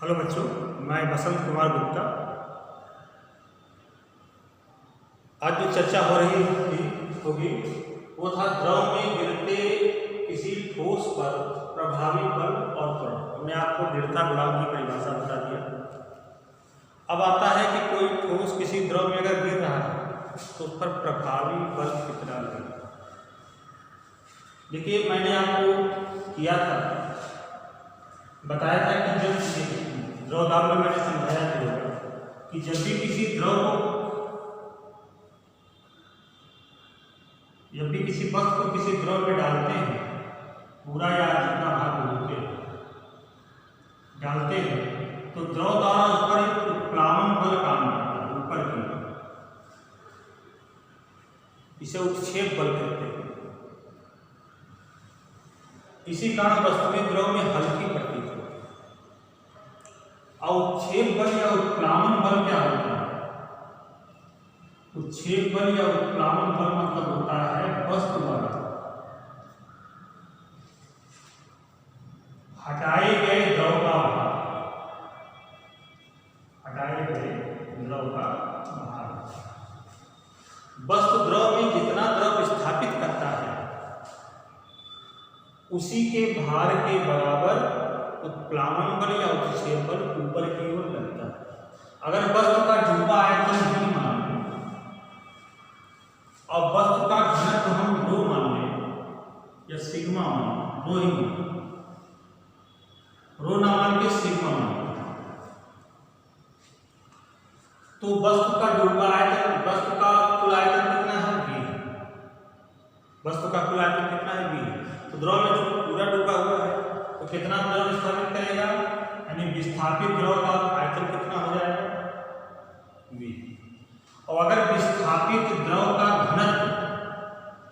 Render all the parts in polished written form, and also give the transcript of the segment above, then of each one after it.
Hello बच्चों, मैं बसंत कुमार गुप्ता। आज जो चर्चा हो रही होगी वो था द्रव में गिरते किसी ठोस पर प्रभावी बल और त्वरण। हमने आपको दृढ़ता गुणांक की परिभाषा बता दिया। अब आता है कि कोई ठोस किसी द्रव में अगर गिर रहा है तो उस पर प्रभावी बल कितना लगेगा। देखिए, मैंने आपको किया था, बताया था कि जब द्रव दाब में मैंने समझाया था कि जब भी किसी वस्तु को किसी द्रव में डालते हैं, पूरा या जितना भाग होते डालते हैं, तो द्रव द्वारा उस पर एक उत्प्लावन बल काम करता है ऊपर की, इसे उत्क्षेप बल कहते हैं। इसी कारण वस्तुएं द्रव में हल्की प्रतीत होती है। और उत्क्षेप बल या उत्प्लावन बल क्या होता है? उत्क्षेप बल या उत्प्लावन बल मतलब होता है वस्तु द्वारा हटाए गए द्रव का भार, हटाए गए द्रव का भार। वस्तु द्रव में जितना द्रव स्थापित करता है उसी के भार के बराबर उत्प्लावन बल या उत्क्षेप बल ऊपर की ओर लगता है। अगर वस्तु का जुम्बा आयतन नहीं मान लें और वस्तु का घनत्व हम रो मान लें या सिग्मा मान, रो ही रो ना मान के सिग्मा मान, तो वस्तु का जुम्बा आयतन, वस्तु का कुल आयतन कितना है? V। वस्तु का कुल आयतन कितना है? V। तो द्रव में जो पूरा डूबा हुआ है तो कितना द्रव स्थापित करेगा, यानी विस्थापित द्रव का आयतन कितना हो जाएगा? V। और अगर विस्थापित द्रव का घनत्व,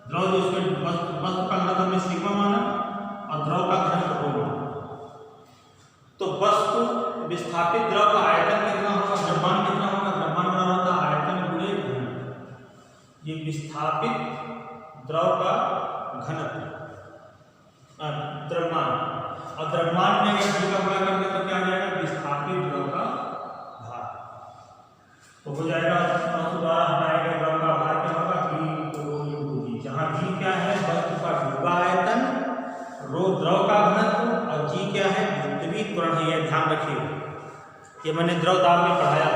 द्रव जो उसमें वस्तु का घनत्व हमने सिग्मा माना और द्रव का घनत्व रो माना, तो वस्तु विस्थापित द्रव का आयतन कितना होगा? द्रव्यमान कितना होगा? द्रव्यमान बराबर होता है आयतन गुणे घनत्व। ये विस्थापित द्रव का घनत्व द्रव्यमान, और द्रव्यमान में अगर v का गुणा कर दे तो क्या आ जाएगा? विस्थापित द्रव का भार। तो हो जाएगा वस्तु द्वारा हटाए गए द्रव का भार क्या होगा? V, जहाँ v क्या है? वस्तु का डूबा आयतन, रो द्रव का घनत्व और g क्या है? पृथ्वी त्वरण है। यह ध्यान रखिए, ये मैंने द्रव दाब में पढ़ाया,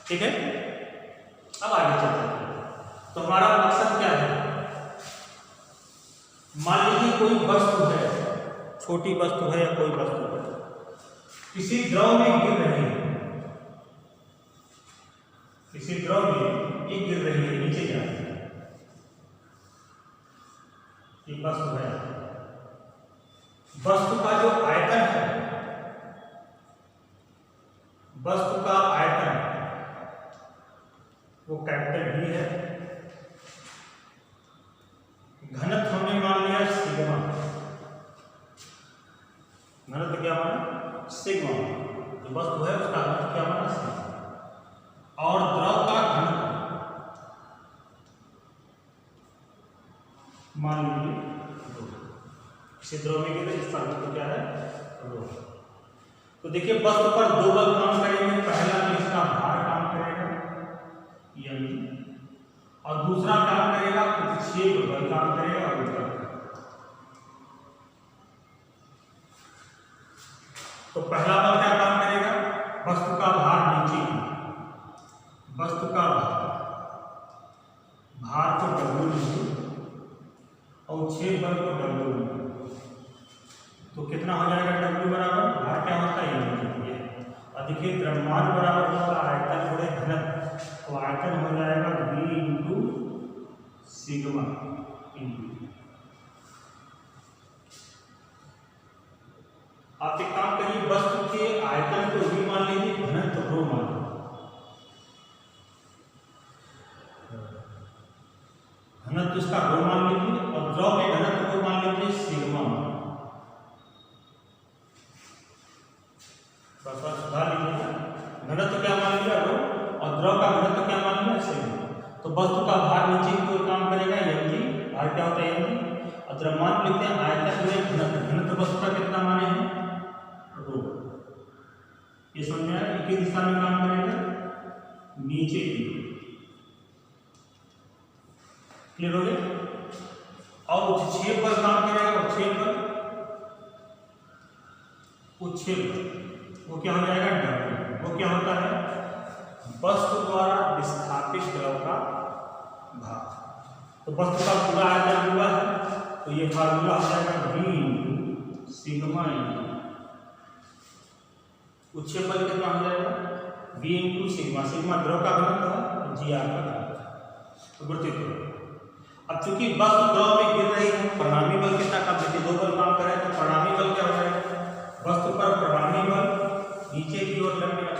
ठीक है। अब आगे चलते हैं। तो हमारा मकसद क्या है? मान लीजिए कोई वस्तु है, छोटी वस्तु है या कोई वस्तु है, किसी द्रव में गिर रही है, किसी द्रव में ये गिर रही है, नीचे जा रही है, ये वस्तु है। वस्तु का जो आयतन है, वस्तु का आयतन वो कैपिटल V है। घनत्व हमने मान लिया सिग्मा, घनत्व क्या माना? सिग्मा। जो वस्तु है उसका घनत्व क्या माना? सिग्मा। और द्रव का घनत्व मान लीजिए रो। इसे द्रव में गिरे, इसका घनत्व क्या है? रो। तो देखिए, वस्तु पर दो बल काम करेंगे। पहला तो इसका भार काम करेगा यानी, और दूसरा काम करेगा उत्क्षेप बल काम करेगा ऊपर। तो पहला बल क्या काम करेगा? वस्तु का भार नीचे की, वस्तु का भार को W और उत्क्षेप बल को W। तो कितना हो जाएगा? W बराबर भार क्या होता है? ये अधिक द्रव्यमान बराबर होगा आयतन गुणे घनत्व, तो आयतन हो जाएगा V इंटू सिग्मा इंटू। आप एक काम करिए, वस्तु के आयतन को V मान लीजिए, घनत्व रो मान लीजिए, घनत्व इसका रो मान लीजिए और द्रव के घनत्व को मान लीजिए सिग्मा। बस सुधार लीजिए, घनत्व क्या मान लिया? रो, और द्रव का घनत्व क्या मान लिया? सिग्मा। तो वस्तु का भार नीचे की ओर काम करेगा mg, भार क्या होता है mg, और द्रव्यमान लिखते हैं आयतन गुणे घनत्व। घनत्व वस्तु का कितना माने हैं? रो। ये समझ में आया? एक ही दिशा में काम करेगा, नीचे की। क्लियर हो गया? और उच्छेद बल काम करेगा, उच्छेद बल, उच्छेद वो क्या हो जाएगा? डब्ल्यू। वो क्या होता है? वस्तु द्वारा विस्थापित द्रव का भाग। तो वस्तु का पूरा आयतन हुआ है, तो ये फार्मूला हो जाएगा V सिग्मा उच्छेद बल कितना हो जाएगा? V into sigma. सिग्मा द्रव का घनत्व है, G R का घनत्व। तो गुरुत्व अब चूंकि वस्तु द्रव में गिर रही है, परिणामी बल कितना काम करती है? दो बल काम करें तो परिणामी बल क्या हो जाएगा? वस्तु पर परिणामी बल नीचे की ओर लगने वाला,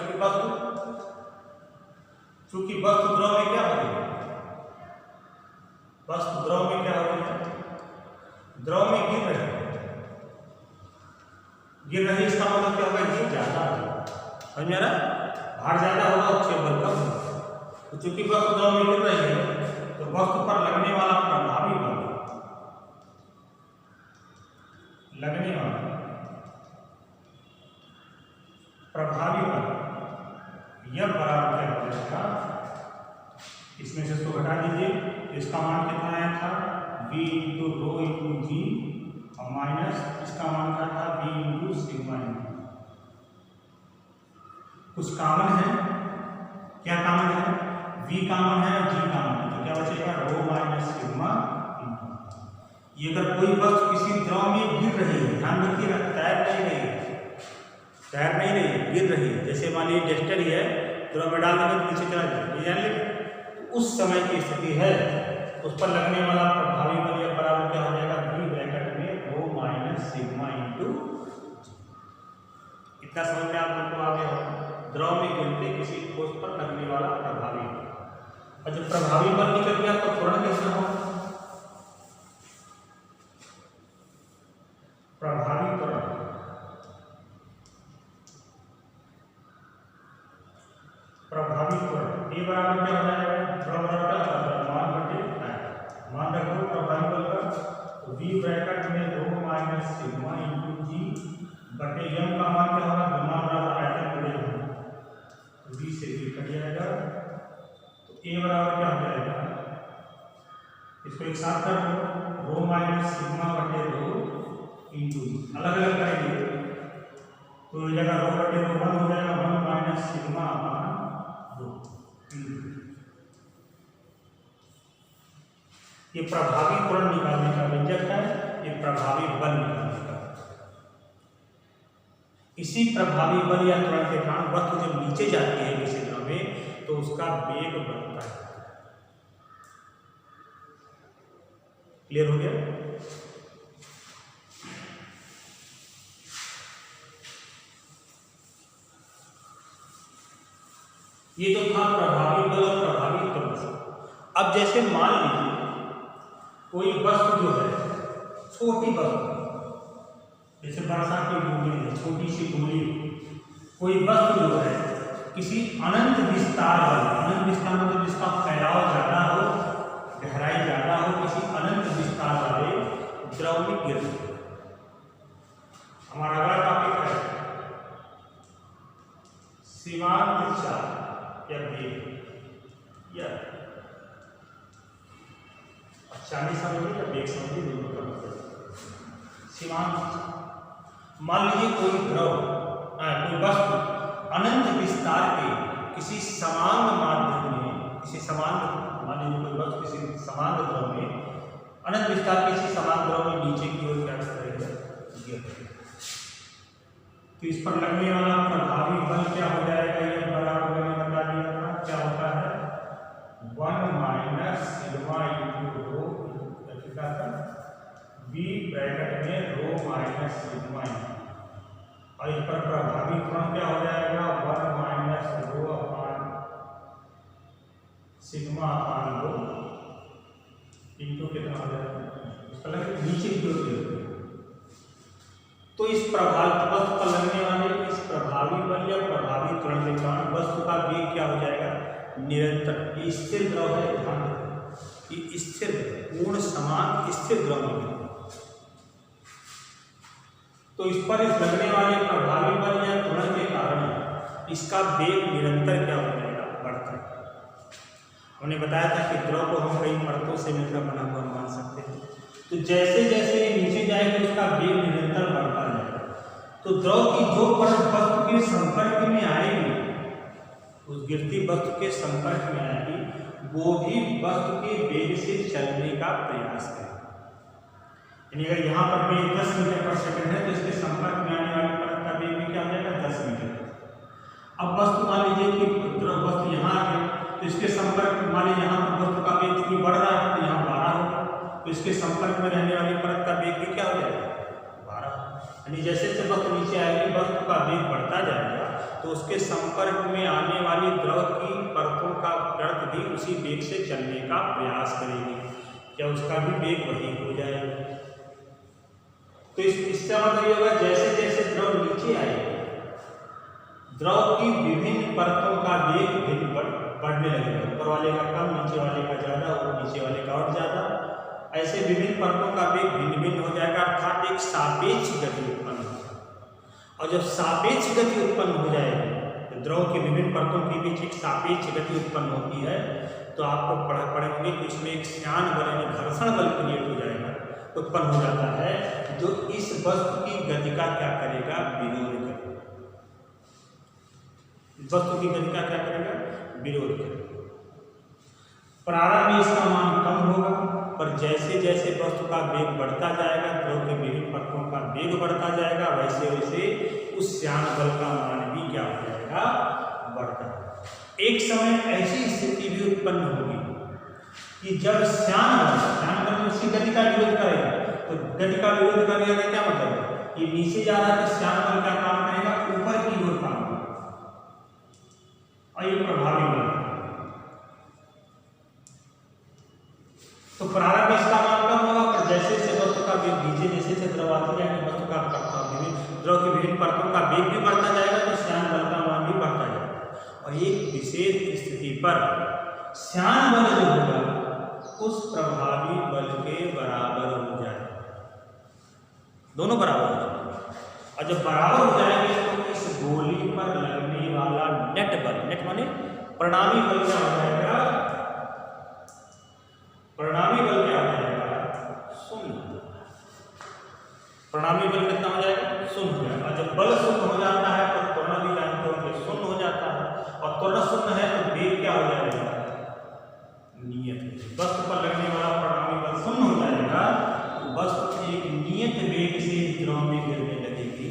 चूंकि वस्तु द्रव में क्या हो रही है? वस्तु द्रव में क्या हो रही है? द्रव में गिर रही है, इसका मतलब क्या होगा? ये ज्यादा होगा। समझ में आ रहा? भार ज्यादा होगा, उच्छेद बल कम होगा। तो चूंकि वस्तु द्रव में गिर रही है, तो वस्तु पर लगने वाला प्रभावी बल, यह बराबर क्या हो जाएगा? इसमें से इसको घटा दीजिए, इसका मान कितना आया था? V इंटू रो इंटू जी और माइनस इसका मान क्या था? V into sigma. कुछ कॉमन है, क्या कॉमन है? V कॉमन है, G कॉमन है, तो क्या बचेगा? Rho minus sigma. ये अगर कोई वस्तु किसी द्रव में गिर रही है, ध्यान रखिएगा, तैर नहीं रही, गिर रही है, जैसे मान लीजिए डेस्टर ही है, द्रव में डाल देंगे तो नीचे चला जाएगा, उस समय की स्थिति है, उस पर लगने वाला प्रभावी बल या बराबर क्या हो जाएगा? V ब्रैकेट में रो माइनस सिग्मा इंटू। इतना समझ में आप लोग को आ गया? द्रव में गिरते किसी ठोस पर लगने वाला प्रभावी बल, और जब प्रभावी बल निकल गया तो त्वरण कैसे हो? प्रभावी त्वरण, ये बराबर क्या हो जाएगा? द्रव बराबर मान बटे मान रखो प्रभावी बल का, तो V ब्रैकेट में रो माइनस सिग्मा इंटू जी बटे m का मान क्या होगा? मान बराबर आयतन बटे V से V कट जाएगा, तो A बराबर क्या हो जाएगा? इसको एक साथ कर दो, रो माइनस सिग्मा बटे रो इंटू जी, अलग अलग करेंगे तो ये जगह रो बटे रो 1 हो जाएगा, 1 माइनस सिग्मा अपान रो। ये प्रभावी त्वरण निकालने का व्यंजक है, ये प्रभावी बल निकालने का। इसी प्रभावी बल या त्वरण के कारण वस्तु जब नीचे जाती है किसी द्रव में तो उसका वेग बढ़ता है। क्लियर हो गया? ये तो था प्रभावी बल और प्रभावी त्वरण। अब जैसे मान लीजिए कोई वस्तु जो है, छोटी वस्तु, जैसे बरसात की बूंदी है, छोटी सी बूंदी, कोई वस्तु जो है किसी अनंत विस्तार वाले, अनंत विस्तार मतलब जिसका फैलाव ज्यादा हो, गहराई ज्यादा हो, किसी अनंत विस्तार वाले द्रव में गिर रही है। हमारा अगला टॉपिक है सीमांत चाल या वेग, या चाली समझिए या वेग समझिए, दोनों का मतलब। सीमांत, मान लीजिए कोई द्रव, कोई वस्तु अनंत विस्तार के किसी समान माध्यम में, किसी समान, मान लीजिए कोई वस्तु किसी समान द्रव में, अनंत विस्तार के किसी समान द्रव में नीचे की ओर क्या करेगा? गिर रही है। तो इस पर लगने वाला प्रभावी बल क्या हो जाएगा? ये बराबर मैंने बता दिया था, क्या होता है? 1 minus sigma into rho, V bracket में रो माइनस सिग्मा, और इस पर प्रभावी त्वरण क्या हो जाएगा? 1 minus rho upon sigma upon rho into कितना हो जाएगा? इसका नीचे की ओर। तो इस प्रभावी वस्तु पर लगने वाले इस प्रभावी बल या प्रभावी त्वरण के कारण वस्तु का वेग क्या हो जाएगा? निरंतर, ये स्थिर द्रव है, ध्यान रखें, ये स्थिर पूर्ण समान स्थिर द्रव है। तो इस पर इस लगने वाले प्रभावी बल या त्वरण के कारण इसका वेग निरंतर क्या हो जाएगा, बढ़ता है। हमने बताया था कि द्रव को हम कई परतों से मिलकर बना हुआ मान सकते हैं। तो जैसे जैसे ये नीचे जाएगा उसका वेग निरंतर बढ़ता जाएगा। तो द्रव की जो परत वस्तु के संपर्क में आएगी, उस गिरती वस्तु के संपर्क में आएगी, वो भी वस्तु के वेग से चलने का प्रयास करेगी। यानी अगर यहाँ पर वेग 10 मीटर पर सेकंड है तो इसके संपर्क में आने वाली परत का वेग भी क्या हो जाएगा, 10 मीटर। अब वस्तु मान लीजिए कि वस्तु यहाँ आ गई, तो इसके संपर्क में मान लीजिए यहाँ पर वस्तु का वेग चूंकि बढ़ रहा है तो यहाँ 12 होगा, तो इसके संपर्क में रहने वाली परत का वेग भी क्या हो जाएगा, 12। यानी जैसे जैसे वस्तु नीचे आएगी वस्तु का वेग बढ़ता जाएगा, तो उसके संपर्क में आने वाली द्रव की परतों का परत भी उसी वेग से चलने का प्रयास करेगी, क्या उसका भी वेग वही हो जाएगा। तो इसका मतलब ये होगा जैसे जैसे द्रव नीचे आएगा, द्रव की विभिन्न परतों का वेग भिन्न बढ़ने लगेगा। ऊपर वाले का कम, नीचे वाले का ज़्यादा और नीचे वाले का और ज़्यादा, ऐसे विभिन्न परतों का वेग भिन्न भिन्न हो जाएगा, अर्थात एक सापेक्ष गति उत्पन्न हो जाएगी। और जब सापेक्ष गति उत्पन्न हो जाएगी, तो द्रव की विभिन्न परतों के बीच एक सापेक्ष गति उत्पन्न होती है, तो आपको पढ़ेंगे कि इसमें एक श्यान बल यानी घर्षण बल क्रिएट हो जाएगा, उत्पन्न हो जाता है, जो इस वस्तु की गति का क्या करेगा, विरोध करेगा। वस्तु की गति का क्या करेगा, विरोध करेगा। प्रारंभ में इसका मान कम होगा, पर जैसे जैसे वस्तु का वेग बढ़ता जाएगा, द्रव के विभिन्न परतों का वेग बढ़ता जाएगा, वैसे वैसे उस श्यान बल का मान भी क्या हो जाएगा, बढ़ता है। एक समय ऐसी स्थिति भी उत्पन्न होगी कि जब श्यान बल उसकी गति का विरोध करेगा, तो गति का विरोध करने का क्या मतलब है, ये नीचे जा रहा है तो श्यान बल क्या काम करेगा, ऊपर की ओर काम करेगा, और ये प्रभावी बल। तो प्रारंभ में इसका मान कम होगा, पर जैसे जैसे वस्तु का वेग नीचे, जैसे जैसे द्रव आती है वस्तु का द्रव की विभिन्न परतों का वेग भी बढ़ता जाएगा, तो श्यान बल का मान भी बढ़ता जाएगा। और एक विशेष स्थिति पर श्यान बल जो होगा उस प्रभावी बल के बराबर हो जाएगा, दोनों बराबर हो जाएंगे। और जब बराबर हो जाएंगे तो इस गोली पर लगने वाला नेट बल, नेट माने परिणामी बल क्या हो जाएगा, परिणामी बल क्या हो जाएगा, शून्य। परिणामी बल कितना हो जाएगा, शून्य हो जाएगा। जब बल शून्य हो जाता है तो त्वरण भी जानते होंगे शून्य हो जाता है, और त्वरण शून्य है तो वेग क्या हो जाएगा, नियत। वस्तु पर लगने वाला परिणामी बल शून्य हो जाएगा, तो वस्तु एक नियत वेग से द्रव में गिरने लगेगी।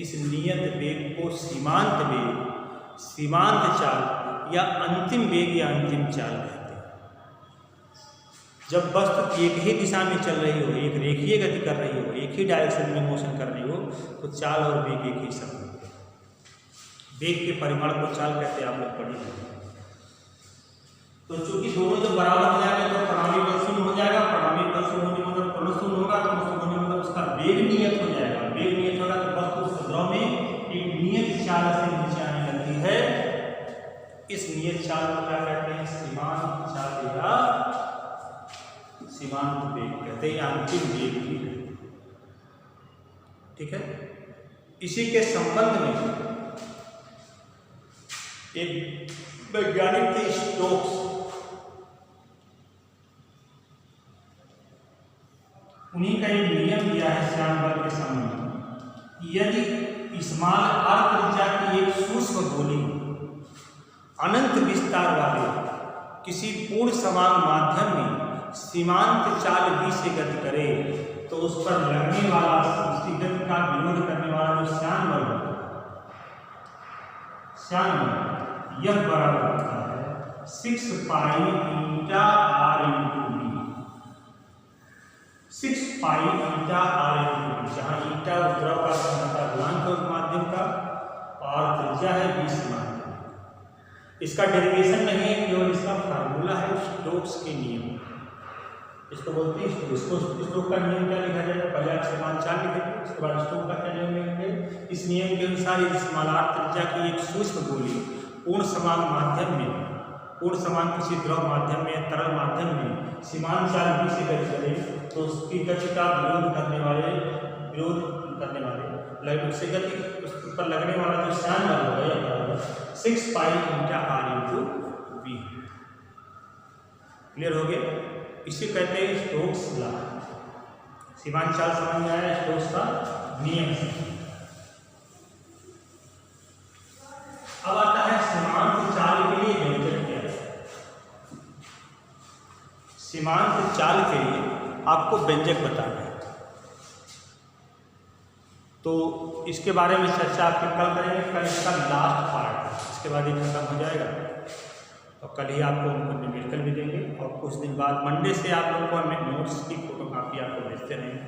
इस नियत वेग को सीमांत वेग, सीमांत चाल या अंतिम वेग या अंतिम चाल कहते हैं। जब वस्तु एक ही दिशा में चल रही हो, एक रेखीय गति कर रही हो, एक ही डायरेक्शन में मोशन कर रही हो, तो चाल और वेग एक ही शब्द होते हैं। वेग के परिमाण को चाल कहते हैं, आप लोग पढ़ेंगे। तो चूंकि दोनों जब बराबर हो जाएंगे तो परिणामी बल शून्य हो जाएगा, परिणामी बल शून्य होने मतलब त्वरण शून्य होगा, तो शून्य होने मतलब उसका वेग नियत हो जाएगा। वेग नियत होगा तो वस्तु द्रव में एक नियत चाल से नीचे आने लगती है। इस नियत चाल को क्या कहते हैं, सीमांत चाल या सीमांत वेग कहते हैं, अंतिम वेग भी कहते हैं। ठीक है, इसी के संबंध में एक वैज्ञानिक थे स्टोक्स, उन्हीं का एक नियम दिया है श्यान बल के संबंध में। यदि इस्माल आर त्रिज्या की एक सूक्ष्म गोली अनंत विस्तार वाले किसी पूर्ण समान माध्यम में सीमांत चाल v से गति करे, तो उस पर लगने वाला, उसकी गति का विरोध करने वाला जो श्यान बल यह बराबर होता है 6 पाई ईटा r इंटू बी। 6 पाई ईटा r इंटू बी, जहाँ ईटा उस द्रव का घनत्व गुणांक उस माध्यम का और त्रिज्या है 20 माध्यम। इसका डेरिवेशन नहीं है, केवल इसका फार्मूला है स्टोक्स के नियम। इसको बोलते हैं स्टोक्स का नियम क्या लिखा जाएगा, पहले आप समान चाल लिखेंगे, उसके बाद स्टोक्स का क्या नियम लिखेंगे। इस नियम के अनुसार यदि समानांतर त्रिज्या की एक सूक्ष्म गोली पूर्ण समान माध्यम में, पूर्ण समान किसी द्रव माध्यम में, तरल माध्यम में सीमांत चाल v से गति करे, तो उसकी गति का विरोध करने वाले उससे गति उस पर लगने वाला जो स्यान बल होगा यह बराबर 6 पाई ईटा r इंटू v। क्लियर हो गया? इसे कहते हैं स्टोक्स लॉ। सीमांत चाल समझ में आया स्टोक्स का नियम से। अब आता है सीमांत चाल के लिए व्यंजक क्या है। सीमांत चाल के लिए आपको व्यंजक बताना है, तो इसके बारे में चर्चा आपके कल करेंगे। कल इसका लास्ट पार्ट है, इसके बाद ये खत्म हो जाएगा और कल ही आपको उनको न्यूमेरिकल भी देंगे और कुछ दिन बाद मंडे से आप लोगों को हमें नोट्स की फोटोकॉपी आपको भेजते रहेंगे।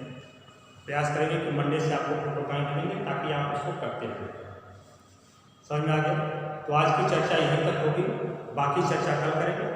प्रयास करेंगे कि मंडे से आपको फोटोकॉपी देंगे ताकि आप उसको करते रहें। समझ में आ गया? तो आज की चर्चा यहीं तक होगी, बाकी चर्चा कल करेंगे।